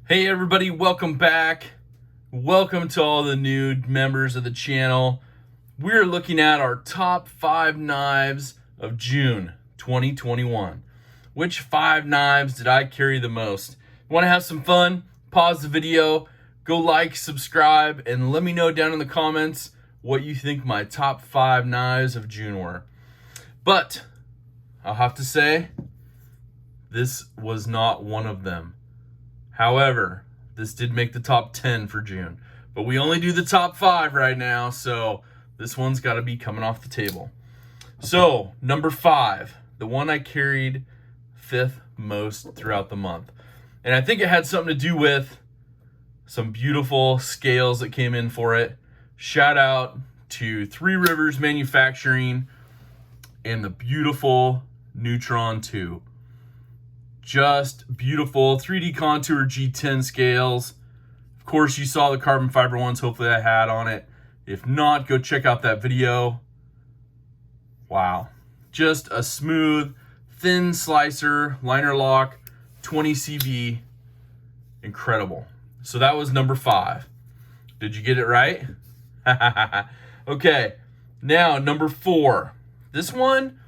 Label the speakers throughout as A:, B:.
A: Hey everybody, welcome back. Welcome to all the new members of the channel. We're looking at our top 5 knives of June 2021. Which 5 knives did I carry the most? Want to have some fun? Pause the video, go like, subscribe, and let me know down in the comments what you think my top 5 knives of June were. But I'll have to say, this was not one of them. However, this did make the top 10 for June, but we only do the top 5 right now, so this one's got to be coming off the table. So, number 5, the one I carried 5th most throughout the month. And I think it had something to do with some beautiful scales that came in for it. Shout out to Three Rivers Manufacturing and the beautiful Neutron 2. Just beautiful 3D contour G10 scales. Of course, you saw the carbon fiber ones, hopefully I had on it. If not, go check out that video. Wow. Just a smooth, thin slicer, liner lock, 20 CV. Incredible. So that was number 5. Did you get it right? Okay, now number 4. This one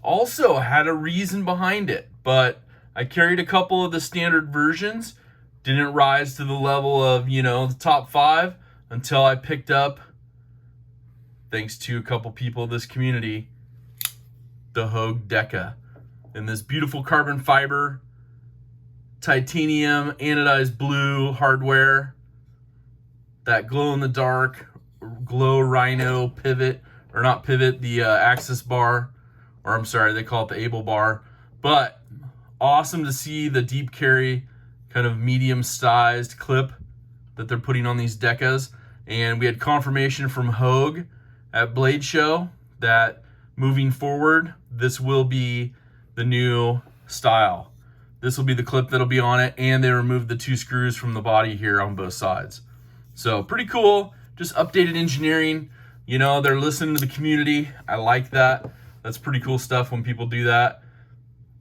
A: also had a reason behind it, but I carried a couple of the standard versions, didn't rise to the level of, the top 5 until I picked up, thanks to a couple people in this community, the Hogue Deca. In this beautiful carbon fiber, titanium, anodized blue hardware, that glow-in-the-dark, glow rhino pivot, or not pivot, the axis bar, or I'm sorry, they call it the able bar, but awesome to see the deep carry kind of medium sized clip that they're putting on these Decas. And we had confirmation from Hogue at Blade Show that moving forward, this will be the new style. This will be the clip that'll be on it, and they removed the 2 screws from the body here on both sides. So pretty cool, just updated engineering. They're listening to the community. I like that. That's pretty cool stuff when people do that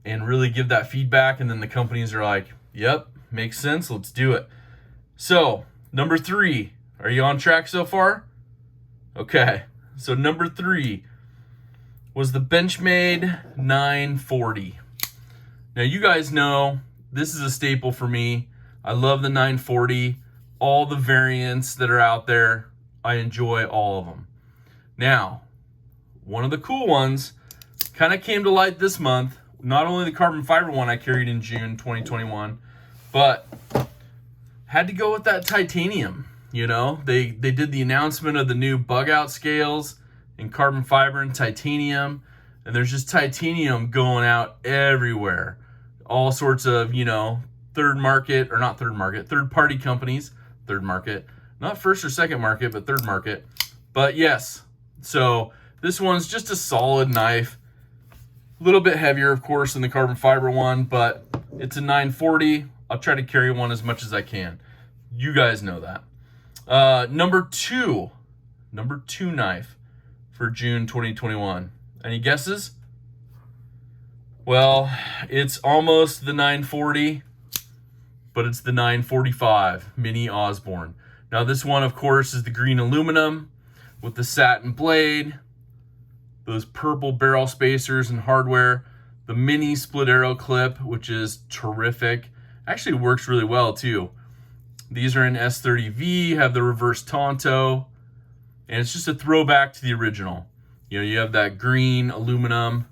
A: and really give that feedback, and then the companies are like, yep, makes sense, let's do it. So, number 3, are you on track so far? Okay, so number 3 was the Benchmade 940. Now, you guys know this is a staple for me. I love the 940. All the variants that are out there, I enjoy all of them. Now, one of the cool ones kind of came to light this month. Not only the carbon fiber one I carried in June 2021, but had to go with that titanium. They did the announcement of the new bug out scales in carbon fiber and titanium, and there's just titanium going out everywhere. All sorts of, third party companies, third market, not first or second market, but third market. But yes, so this one's just a solid knife. A little bit heavier, of course, than the carbon fiber one, but it's a 940. I'll try to carry one as much as I can. You guys know that. Number two knife for June 2021. Any guesses? Well, it's almost the 940, but it's the 945 Mini Osborne. Now, this one, of course, is the green aluminum with the satin blade, those purple barrel spacers and hardware, the mini split arrow clip, which is terrific. Actually works really well too. These are in S30V, have the reverse Tonto, and it's just a throwback to the original. You have that green aluminum,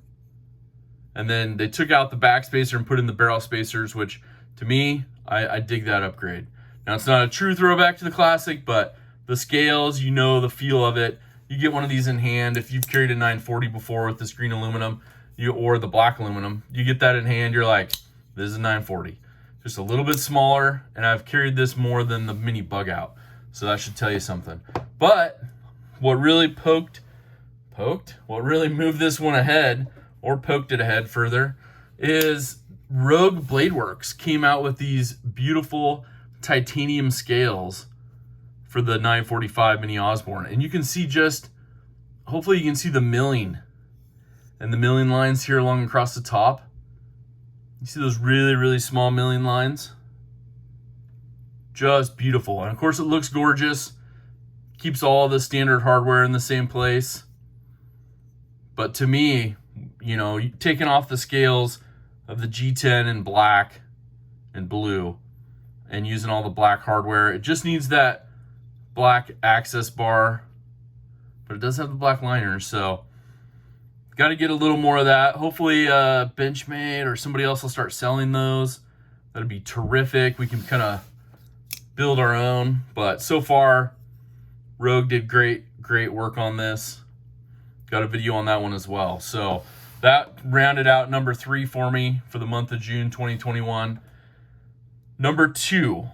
A: and then they took out the back spacer and put in the barrel spacers, which to me, I dig that upgrade. Now, it's not a true throwback to the classic, but the scales, the feel of it. You get one of these in hand. If you've carried a 940 before with this green aluminum, or the black aluminum, you get that in hand, you're like, this is a 940. Just a little bit smaller, and I've carried this more than the mini bug out. So that should tell you something. But what really what really moved this one ahead, or poked it ahead further, is Rogue Blade Works came out with these beautiful titanium scales for the 945 Mini Osborne. And you can see hopefully you can see the milling and the milling lines here along across the top. You see those really, really small milling lines? Just beautiful. And of course it looks gorgeous. Keeps all the standard hardware in the same place. But to me, you know, taking off the scales of the G10 in black and blue and using all the black hardware, it just needs that black access bar, but it does have the black liners, so got to get a little more of that. Hopefully Benchmade or somebody else will start selling those. That'd be terrific. We can kind of build our own, but so far Rogue did great work on this. Got a video on that one as well. So that rounded out number 3 for me for the month of June 2021. Number 2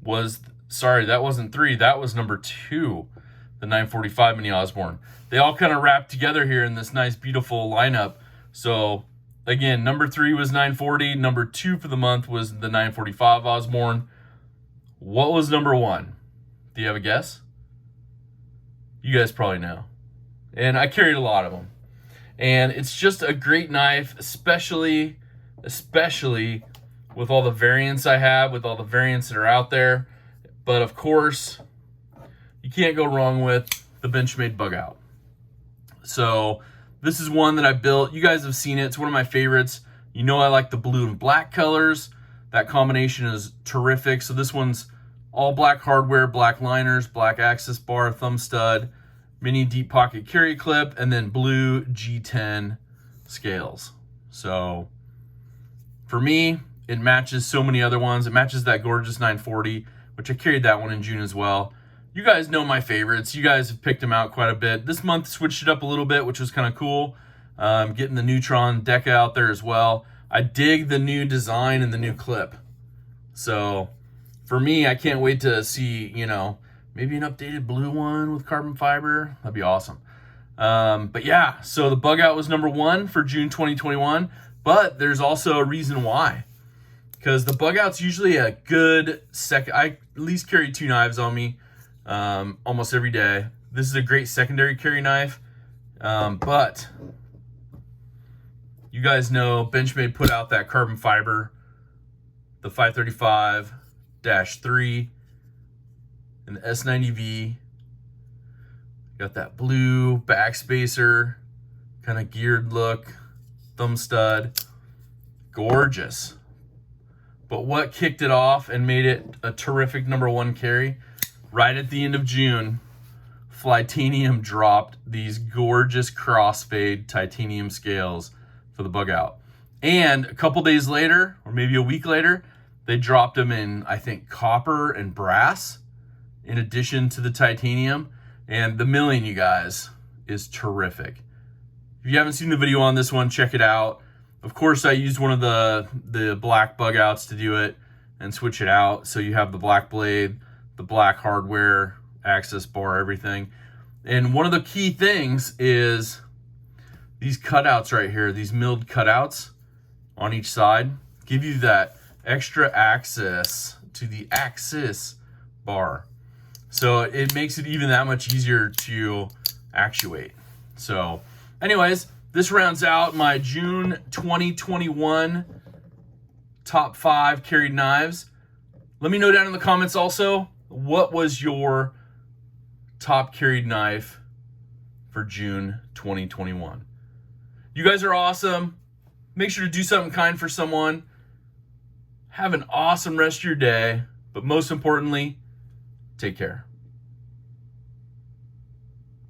A: was, sorry, that wasn't 3, that was number 2, the 945 Mini Osborne. They all kind of wrapped together here in this nice, beautiful lineup. So again, number 3 was 940. Number 2 for the month was the 945 Osborne. What was number 1? Do you have a guess? You guys probably know. And I carried a lot of them. And it's just a great knife, especially with all the variants I have, with all the variants that are out there. But of course, you can't go wrong with the Benchmade Bug Out. So this is one that I built. You guys have seen it. It's one of my favorites. You know I like the blue and black colors. That combination is terrific. So this one's all black hardware, black liners, black access bar, thumb stud, mini deep pocket carry clip, and then blue G10 scales. So for me, it matches so many other ones. It matches that gorgeous 940, which I carried that one in June as well. You guys know my favorites. You guys have picked them out quite a bit. This month switched it up a little bit, which was kind of cool. Getting the Neutron Deca out there as well. I dig the new design and the new clip. So for me, I can't wait to see, you know, maybe an updated blue one with carbon fiber. That'd be awesome. But yeah, so the Bug Out was number 1 for June 2021. But there's also a reason why. Because the Bug Out's usually a good second. I at least carry 2 knives on me almost every day. This is a great secondary carry knife. But you guys know Benchmade put out that carbon fiber, the 535-3 and the S90V. Got that blue backspacer, kind of geared look, thumb stud, gorgeous. But what kicked it off and made it a terrific number 1 carry, right at the end of June, Flytanium dropped these gorgeous crossfade titanium scales for the Bug Out. And a couple days later, or maybe a week later, they dropped them in, I think, copper and brass, in addition to the titanium. And the milling, you guys, is terrific. If you haven't seen the video on this one, check it out. Of course, I used one of the black Bug Outs to do it and switch it out. So you have the black blade, the black hardware, access bar, everything. And one of the key things is these cutouts right here, these milled cutouts on each side, give you that extra access to the axis bar. So it makes it even that much easier to actuate. So anyways, this rounds out my June 2021 top 5 carried knives. Let me know down in the comments also, what was your top carried knife for June 2021? You guys are awesome. Make sure to do something kind for someone. Have an awesome rest of your day. But most importantly, take care.